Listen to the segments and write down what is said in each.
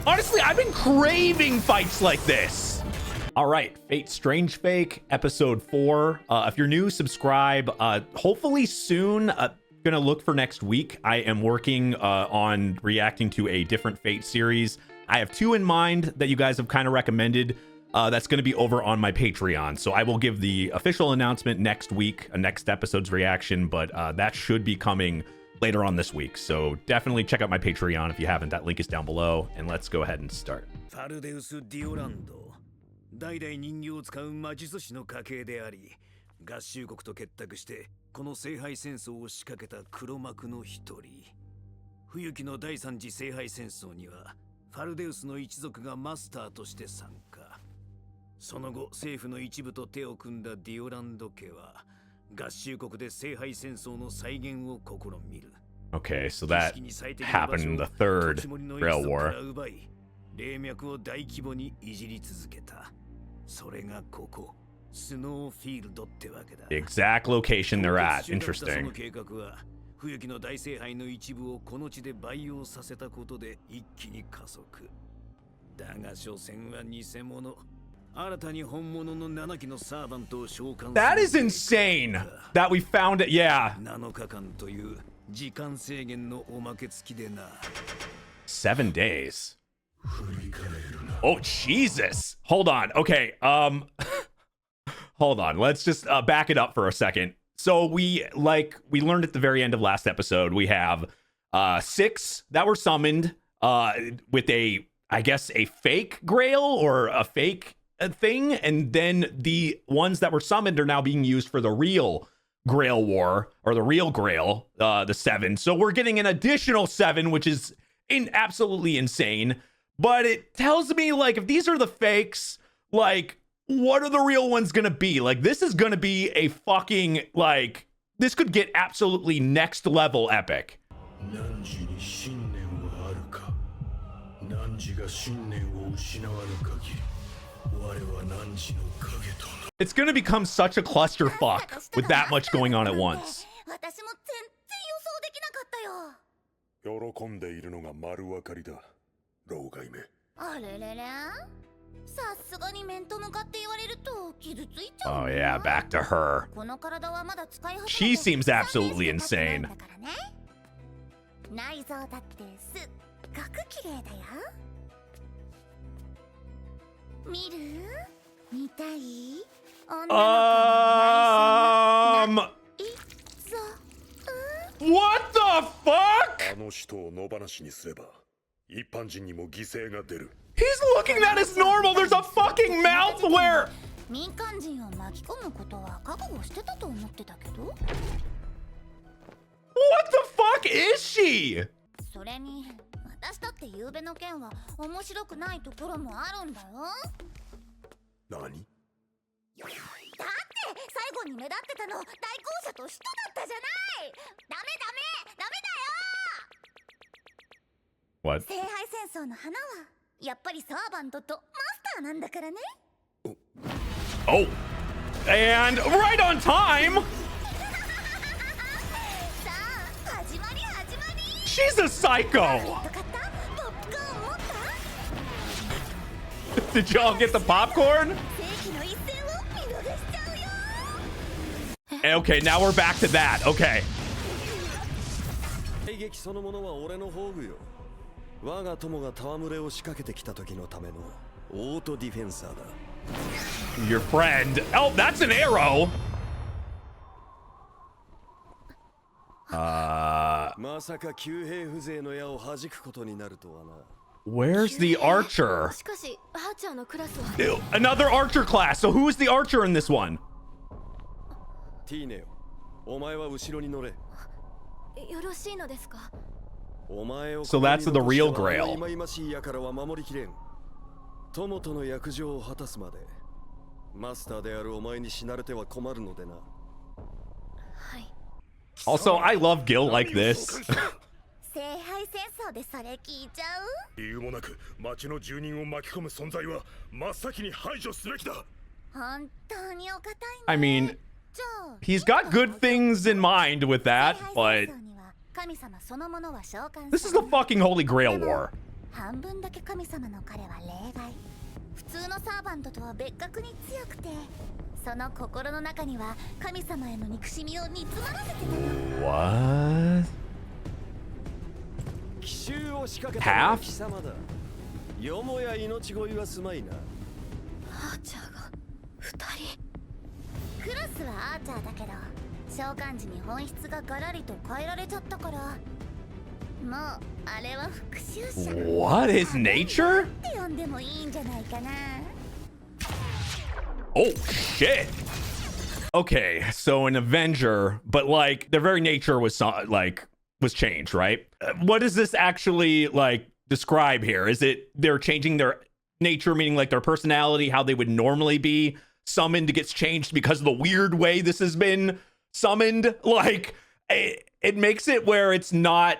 Honestly, I've been craving fights like this. All right, Fate Strange Fake, episode 4. If you're new, subscribe. Hopefully soon. Gonna look for next week. I am working on reacting to a different Fate series. I have 2 in mind that you guys have kind of recommended. That's going to be over on my Patreon. So I will give the official announcement next week, a next episode's reaction, but that should be coming later on this week. So definitely check out my Patreon if you haven't. That link is down below, and let's go ahead and start. 代々人形を使う魔術師の家系であり、合衆国と結託してこの聖杯戦争を仕掛けた黒幕の一人。冬季の第3次聖杯戦争にはファルデウスの一族がマスターとして参加。その後、政府の一部と手を組んだディオランド家は合衆国で聖杯戦争の再現を試みる。Okay, so that happened in the third Grail War. 霊脈を大規模にいじり続けた。それがここ、スノーフィールドってわけだ。The exact location they're at. Interesting. その計画は、冬季の大聖杯の一部をこの地で培養させたことで一気に加速。だが所詮は偽物。新たに本物の7機のサーバントを召喚する。That is insane that we found it. Yeah. 7日間という時間制限のおまけ付きでな。7 days. Oh, Jesus. Hold on. Okay. Hold on. Let's just back it up for a second. So we learned at the very end of last episode, we have 6 that were summoned with I guess a fake grail or a fake thing. And then the ones that were summoned are now being used for the real Grail War, or the real Grail, the 7. So we're getting an additional 7, which is absolutely insane. But it tells me, like, if these are the fakes, like, what are the real ones gonna be? Like, this is gonna be a fucking, like, this could get absolutely next level epic. It's gonna become such a clusterfuck with that much going on at once. 喜んでいるのが丸分かりだ。老害め。あれれれ。さすがに面と向かって言われると傷ついちゃう。Oh yeah, back to her. この体はまだ使い始 She seems absolutely insane. 内臓だってすっごく綺麗だよ。見る？見たい？What the fuck? あの人を野放しにすれば一般人にも犠牲が出る。He's looking at us normal. There's a fucking mouth where 民間人を巻き込むことは覚悟してたと思ってたけど。What the fuck is she? それに私だって夕べの件は面白くないところもあるんだよ。何？だって最後に目立ってたの対向車と人だったじゃない。ダメだよ。 What? 聖杯戦争の花はやっぱりサーバントとマスターなんだからね。Oh, and right on time. さあ始まり始まり。 She's a psycho. Did y'all get the popcorn? Okay, now we're back to that. Okay. 大撃そのものは俺の宝具よ。我が友が戯れを仕掛けてきた時のためのオートディフェンサーだ。Your friend. Oh, that's an arrow. まさか旧兵風情の矢を弾くことになるとはな。 Where's the archer? しかしアーチャーのクラスは Another archer class. So who is the archer in this one? ティーネよ、お前は後ろに乗れ。よろしいのですか。 So that's the real Grail. 忌々しい矢からは守りきれん。友との約定を果たすまでマスターであるお前に死なれては困るのでな。はい。 Also, I love Gil like this. 聖杯戦争でそれ聞いちゃう？理由もなく町の住人を巻き込む存在は真っ先に排除すべきだ。本当にお堅いね。 I mean, he's got good things in mind with that, but this is the fucking Holy Grail War. 半分だけ神様の彼は例外。普通のサーバントとは別格に強くて、その心の中には神様への憎しみを煮詰まらせてたの。 What? 奇襲を仕掛けた Half? のは貴様だ。よもや命乞いはすまいな。アーチャーが2人。クラスはアーチャーだけど、召喚時に本質がガラリと変えられちゃったから、もうあれは復讐者。 What is nature? って呼んでもいいんじゃないかな。 Oh shit. Okay, so an Avenger, but like their very nature was was changed, right? What does this actually like describe here? Is it they're changing their nature, meaning like their personality, how they would normally be summoned gets changed because of the weird way this has been summoned? Like it makes it where it's not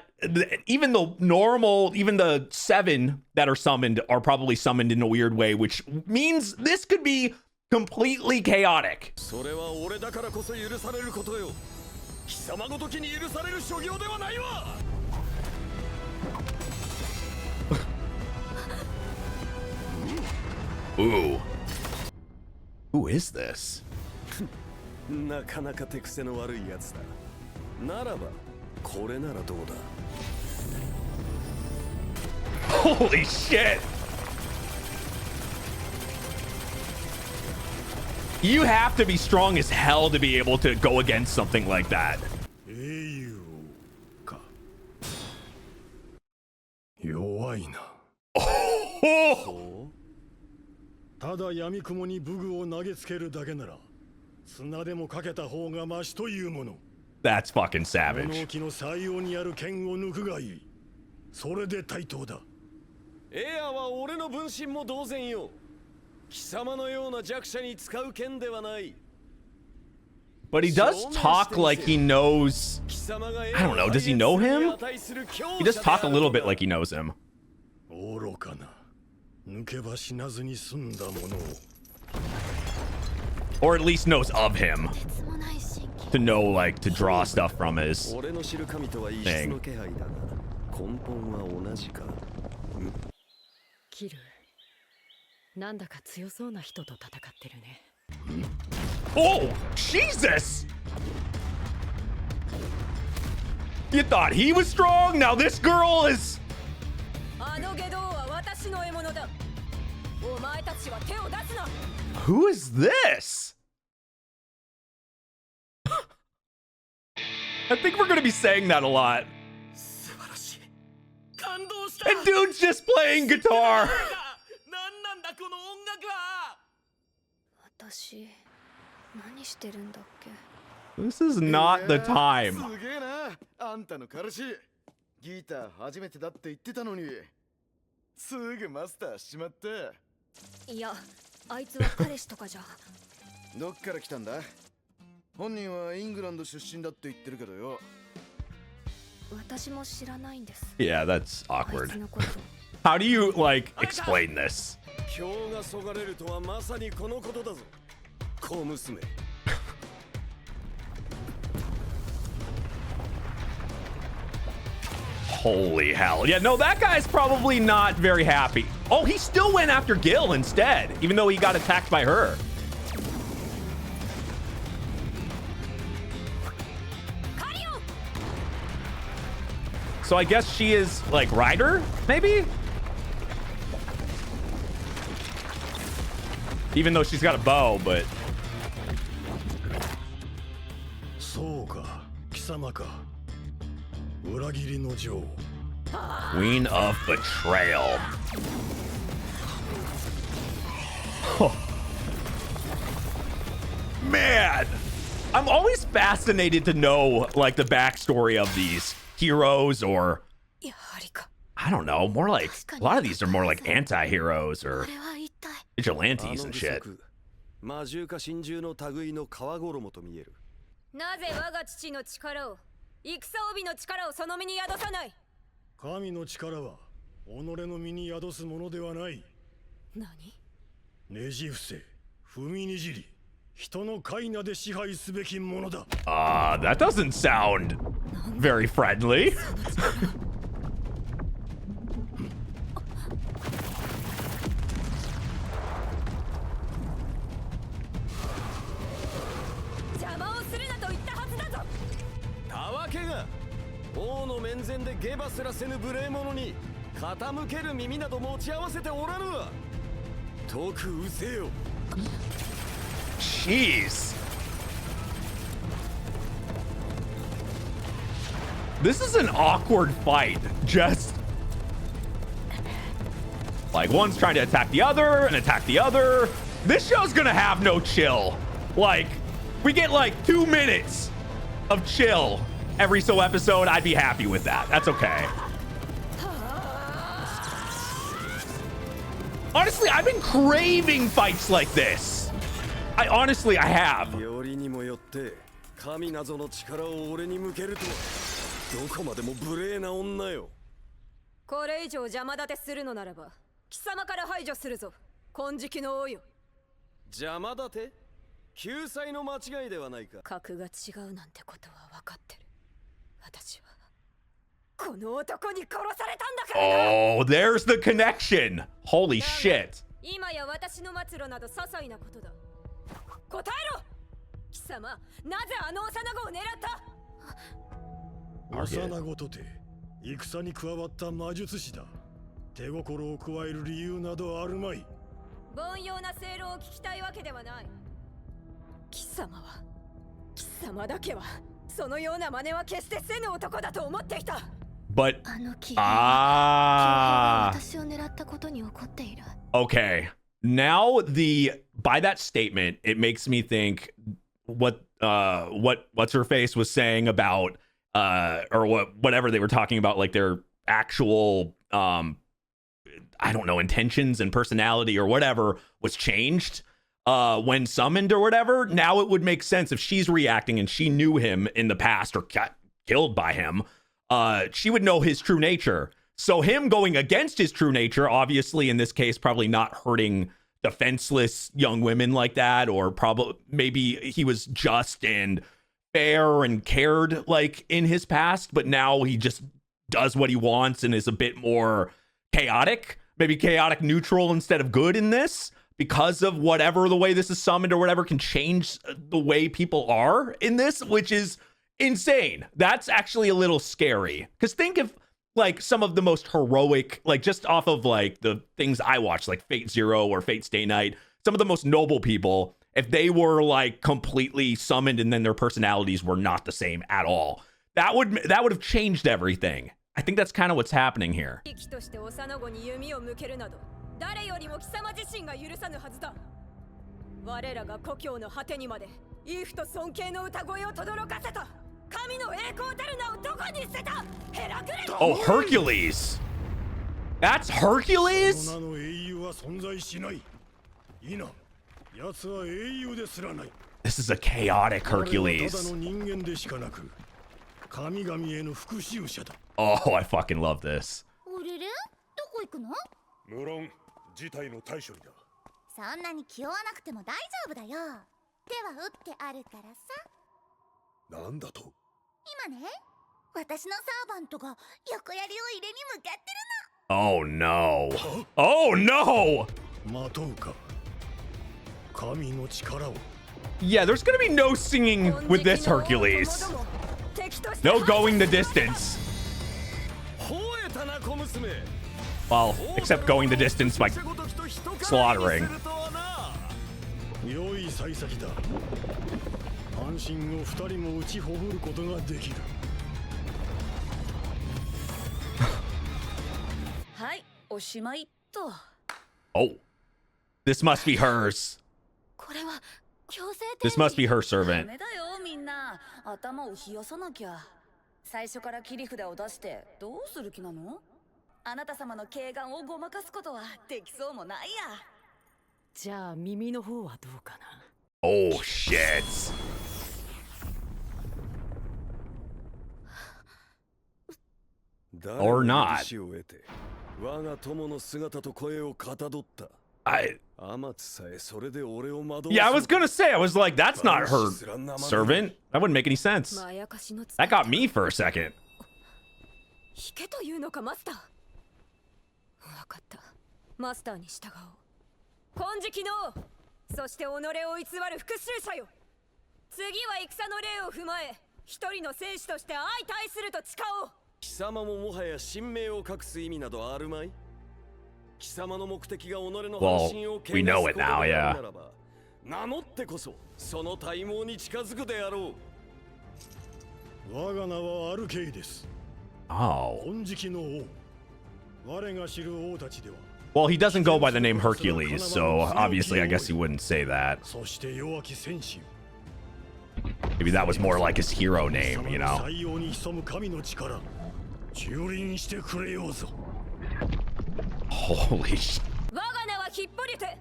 even the normal, even the 7 that are summoned are probably summoned in a weird way, which means this could be completely chaotic. それは俺だからこそ許されることよ。貴様ごときに許される所業ではないわ。Ooh. Who is this? なかなか手癖の悪いやつだ。ならばこれならどうだ。 Holy shit. You have to be strong as hell to be able to go against something like that. 英雄か。弱いな。 Oh! ただ闇雲に武具を投げつけるだけなら、砂でもかけた方がマシというもの。 That's fucking 物 savage. 置の採用にある剣を抜くがいい。それで対等だ。エアは俺の分身も同然よ。貴様のような弱者に使う剣ではない。 But he does talk like he knows. I don't know, does he know him? He does talk a little bit like he knows him. 愚かな。抜けば死なずに済んだものを。 Or at least knows of him. とてつもない神経。 To know, like, to draw stuff from his 俺の知る神とは異質の気配だが、根本は同じか。キル、なんだか強そうな人と戦ってるね。 Oh, Jesus! You thought he was strong? Now this girl is... あの外道は私の獲物だ。お前たちは手を出すな。 Who is this? I think we're gonna be saying that a lot. 素晴らしい。感動した。 And dude's just playing guitar. なんなんだこの音楽は。私、何してるんだっけ。 This is not the time. すげえな、あんたの彼氏。ギター初めてだって言ってたのに、すぐマスターしちまった。いや、あいつは彼氏とかじゃ。どっから来たんだ？本人はイングランド出身だって言ってるけどよ。私も知らないんです。 Yeah, that's あい awkward. つのこと。 How do you, like, explain this? 今日がそがれるとはまさにこのことだぞ。小娘。 Holy hell. Yeah, no, that guy's probably not very happy. Oh, he still went after Gil instead, even though he got attacked by her. So I guess she is, like, Ryder, maybe? Even though she's got a bow, but... そうか、貴様か。裏切りの女王。 Queen of Betrayal. Man, I'm always fascinated to know, like, the backstory of these heroes, or やはりか。 I don't know, more like a lot of these are more like anti-heroes あ or れは一体。 vigilantes and shit. 魔獣か神獣の類の皮衣と見える。なぜ我が父の力を、戦帯の力をその身に宿さない。神の力は己の身に宿すものではない。何？ねじ伏せ、踏みにじり、人の快なで支配すべきものだ。That doesn't sound very friendly. てゲバすらせぬ無礼者に傾ける耳など持ち合わせておらぬわ。徳うせよ。 Jeez. This is an awkward fight. Just like one's trying to attack the other and attack the other. This show's gonna have no chill. Like, we get like 2 minutes of chill every so episode. I'd be happy with that. That's okay. Honestly, I've been craving fights like this. I have. よりにもよって神謎の力を俺に向けるとはどこまでも無礼な女よ。これ以上邪魔立てするのならば貴様から排除するぞ、金色の王よ。邪魔立て？救済の間違いではないか。格が違うなんてことは分かってる。私はこの男に殺されたんだからな。 Oh, there's the connection. Holy shit. 今や私の末路など些細なことだ。答えろ貴様、なぜあの幼子を狙った？幼子とて戦に加わった魔術師だ。手心を加える理由などあるまい。凡庸な正論を聞きたいわけではない。貴様だけはそのような真似は決してせぬ男だと思っていた。 But あの気は私を狙ったことに怒っている。 okay. Now by that statement, it makes me think what's her face was saying about or whatever they were talking about, like their actual I don't know, intentions and personality or whatever was changed when summoned or whatever. Now it would make sense if she's reacting and she knew him in the past or got killed by him. She would know his true nature. So him going against his true nature, obviously in this case, probably not hurting defenseless young women like that, or probably maybe he was just and fair and cared like in his past, but now he just does what he wants and is a bit more chaotic, maybe chaotic neutral instead of good in this, because of whatever the way this is summoned or whatever can change the way people are in this, which is insane. That's actually a little scary, because think if like some of the most heroic, like just off of like the things I watch, like Fate Zero or Fate Stay Night, some of the most noble people, if they were like completely summoned and then their personalities were not the same at all, that would have changed everything. I think that's kind of what's happening here. 誰よりも貴様自身が許さぬはずだ。我らが故郷の果てにまでイフと尊敬の歌声を轟かせた神の栄光たる名をどこに捨てたヘラクレス。 Oh, Hercules. That's Hercules? その名の英雄は存在しない。いいな。奴は英雄ですらない。 This is a chaotic ただ Hercules. の人間でしかなく、神々への復讐者だ。 Oh, I fucking love this. おれれ？どこ行くの？無論事態の対処理だ。そんなに気負わなくても大丈夫だよ。手は打ってあるからさ。なんだと？今ね、私のサーバントが横槍を入れに向かってるの。 Oh no. Oh no. 待とうか。神の力を。 Yeah, there's gonna be no singing with this Hercules. No going the distance. Well, except going the distance by slaughtering. 良い幸先だ。安心を二人も打ちほぐることができる。はい、おしまいと。 Oh, this must be hers. これは強制 This must be her servant. ダメだよみんな。頭を冷やさなきゃ。最初から切り札を出してどうする気なの？あなた様の慧眼をごまかすことはできそうもないや。じゃあ耳の方はどうかな。 Oh shit. Or not. Yeah, I was gonna say, I was like, that's not her servant. That wouldn't make any sense. That got me for a second. 引けというのかマスター。分かった。マスターに従おう。金色の王、そして己を偽る復讐者よ。次は戦の礼を踏まえ、一人の戦士として相対すると誓おう。貴様ももはや神明を隠す意味などあるまい？貴様の目的が己の半身を we know it now, yeah. ならば、名乗ってこそその体毛に近づくであろう。我が名はアルケイです。Oh. 金色の王。我が知る王たちでは。Well, he doesn't go by the name Hercules, so obviously I guess he wouldn't say that. そして弱き戦士。Maybe that was more like his hero name, you know? 採用に潜む神の力。蹂躙してくれようぞ。Holy shit. 我が名はヒッポリテ。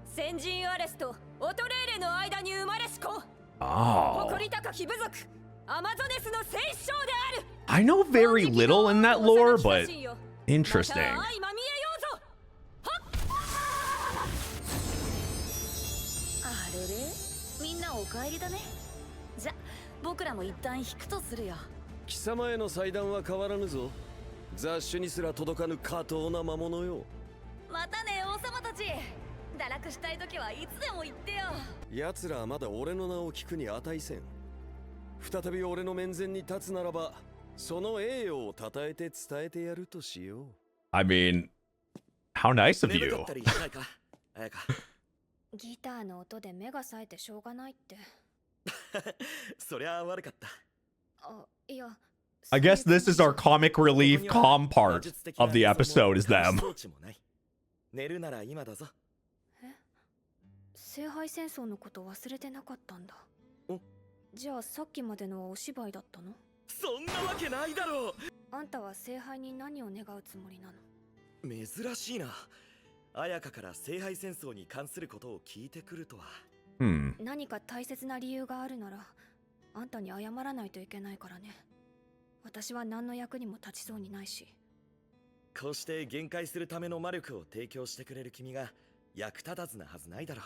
先人アレスとオトレーレの間に生まれし子。 Oh. 誇り高き部族アマゾネスの聖将である。 I know very little in that lore, but interesting. また相まみえようぞ。あれれ、みんなお帰りだね。じゃ、僕らも一旦引くとするよ。貴様への祭壇は変わらぬぞ。雑種にすら届かぬ下等な魔物よ。またね、王様たち。堕落したい時はいつでも言ってよ。奴らはまだ俺の名を聞くに値せん。再び俺の面前に立つならば、その栄誉を称えて伝えてやるとしよう。I mean, how nice of you. ギターの音で目が冴えてしょうがないって。そりゃ悪かった。あ、いや。I guess this is our comic relief calm part of the episode is them. 寝るなら今だぞ。聖杯戦争のこと忘れてなかったんだ。じゃあさっきまでのはお芝居だったの？そんなわけないだろう。あんたは聖杯に何を願うつもりなの？珍しいな。綾香から聖杯戦争に関することを聞いてくるとは。何か大切な理由があるなら、あんたに謝らないといけないからね。私は何の役にも立ちそうにないし。こうして限界するための魔力を提供してくれる君が役立たずなはずないだろう。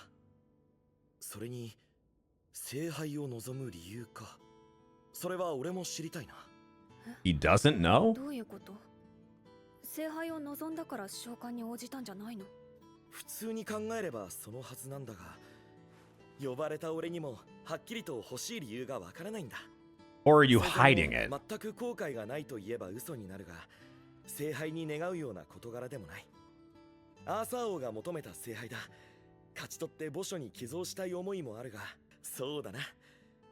それに聖杯を望む理由か。それは俺も知りたいな。He doesn't know? どういうこと？聖杯を望んだから召喚に応じたんじゃないの？普通に考えればそのはずなんだが、呼ばれた俺にもはっきりと欲しい理由がわからないんだ。Or are you hiding it? 全く後悔がないと言えば嘘になるが、聖杯に願うような事柄でもない。アーサー王が求めた聖杯だ。勝ち取って墓所に寄贈したい思いもあるが、そうだな。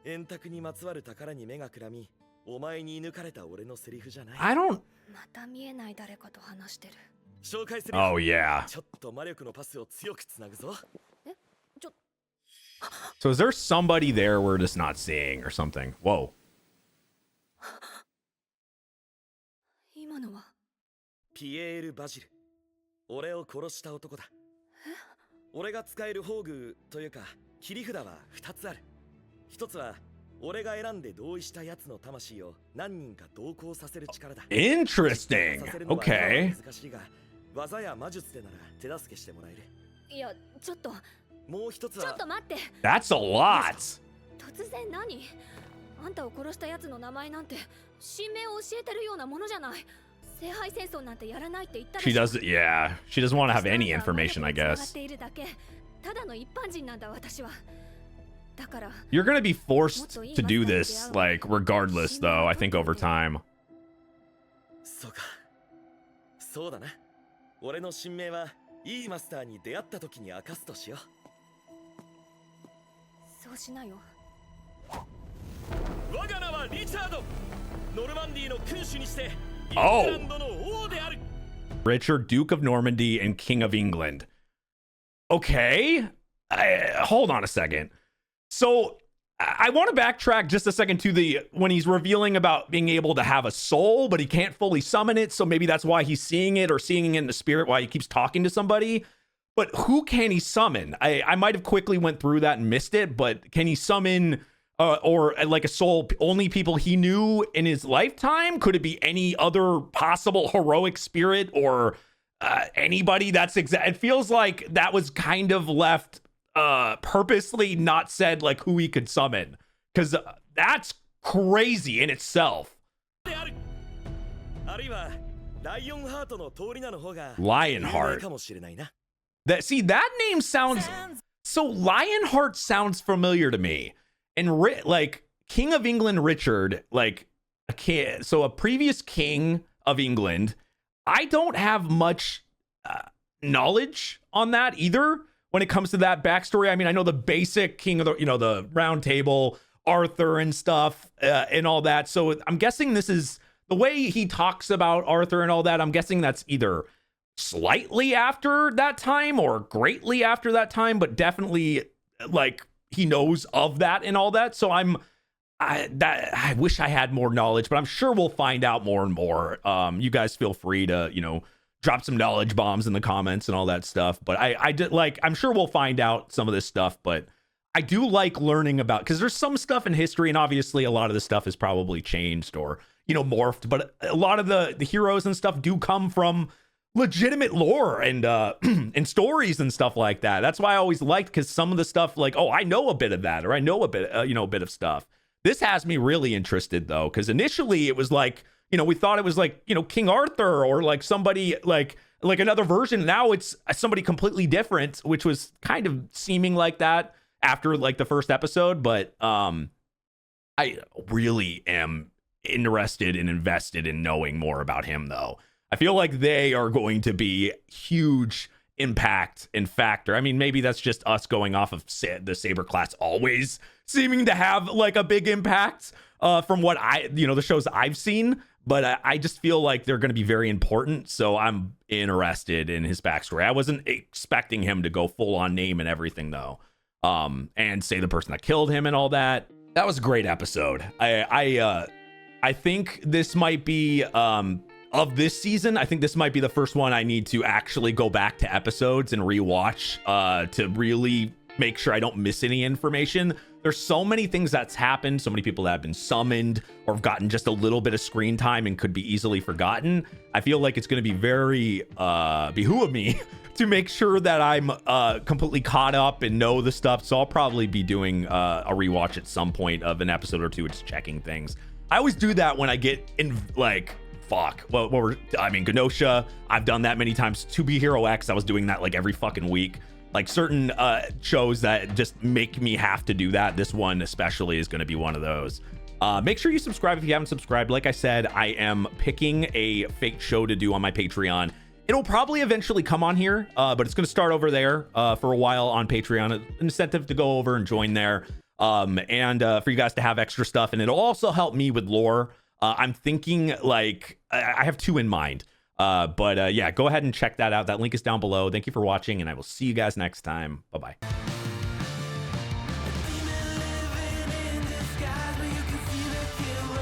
円卓にまつわる宝に目がくらみ、お前に抜かれた俺のセリフじゃない。I don't. また見えない誰かと話してる。紹介する。Oh yeah. ちょっと魔力のパスを強くつなぐぞ。So is there somebody there we're just not seeing or something? Whoa. 今のはピエール・バジル。俺を殺した男だ。俺が使える宝具というか切り札は2つある。1つは俺が選んで同意したやつの魂を何人か同行させる力だ。 Interesting. Okay. 難しいが技や魔術でなら手助けしてもらえる。いや、ちょっと。もう一つは。ちょっと待って。 That's a lot. 突然何？あんたを殺したやつの名前なんて神明を教えてるようなものじゃない。聖杯戦争なんてやらないって言ったでしょ。 She doesn't. Yeah. She doesn't want to have any information, I guess. ただの一般人なんだ私は。だから。You're gonna be forced to do this, like, regardless, though. I think over time. そうか。そうだな。俺の神明はいいマスターに出会った時に明かすとしよう。そうしなよ。我が名はリチャード。ノルマンディーの君主にしてイングランドの王である。Richard, Duke of Normandy and King of England. Okay. Hold on a second. So I want to backtrack just a second to the when he's revealing about being able to have a soul, but he can't fully summon it. So maybe that's why he's seeing it or seeing it in the spirit while he keeps talking to somebody. But who can he summon? I might have quickly went through that and missed it, but can he summon or like a soul only people he knew in his lifetime? Could it be any other possible heroic spirit or anybody? That's exact. It feels like that was kind of left purposely not said, like who he could summon, because that's crazy in itself. Lionheart. That name sounds so. Lionheart sounds familiar to me. And like King of England Richard, like a previous king of England. I don't have much knowledge on that either when it comes to that backstory. I mean, I know the basic king of the, the Round Table, Arthur and stuff, and all that. So I'm guessing this is the way he talks about Arthur and all that. I'm guessing that's either slightly after that time or greatly after that time, but definitely like he knows of that and all that. So I wish I had more knowledge, but I'm sure we'll find out more and more. You guys feel free to, drop some knowledge bombs in the comments and all that stuff. But I did I'm sure we'll find out some of this stuff, but I do like learning about, because there's some stuff in history, and obviously a lot of the stuff is probably changed or, morphed, but a lot of the heroes and stuff do come from legitimate lore and and stories and stuff like that. That's why I always liked, because some of the stuff like, oh, I know a bit of that, or I know a bit, a bit of stuff. This has me really interested though, because initially it was like, we thought it was like, King Arthur or like somebody like another version. Now it's somebody completely different, which was kind of seeming like that after like the first episode. But I really am interested and invested in knowing more about him though. I feel like they are going to be huge impact and factor. I mean, maybe that's just us going off of the Saber class always seeming to have like a big impact from what the shows I've seen, but I just feel like they're going to be very important. So I'm interested in his backstory. I wasn't expecting him to go full on name and everything though, and say the person that killed him and all that. That was a great episode. I think this might be of this season. I think this might be the first one I need to actually go back to episodes and rewatch to really make sure I don't miss any information. There's so many things that's happened, so many people that have been summoned or have gotten just a little bit of screen time and could be easily forgotten. I feel like it's going to be very behoove me to make sure that I'm completely caught up and know the stuff. So I'll probably be doing a rewatch at some point of an episode or two, just checking things. I always do that when I get in Genosha. I've done that many times. To Be Hero X, I was doing that like every fucking week. Like certain shows that just make me have to do that. This one especially is going to be one of those. Make sure you subscribe if you haven't subscribed. Like I said, I am picking a fake show to do on my Patreon. It'll probably eventually come on here, but it's going to start over there for a while on Patreon. An incentive to go over and join there, and for you guys to have extra stuff. And it'll also help me with lore. I'm thinking like I have two in mind. But yeah, go ahead and check that out. That link is down below. Thank you for watching, and I will see you guys next time. Bye-bye. Living in disguise, but you can feel it kill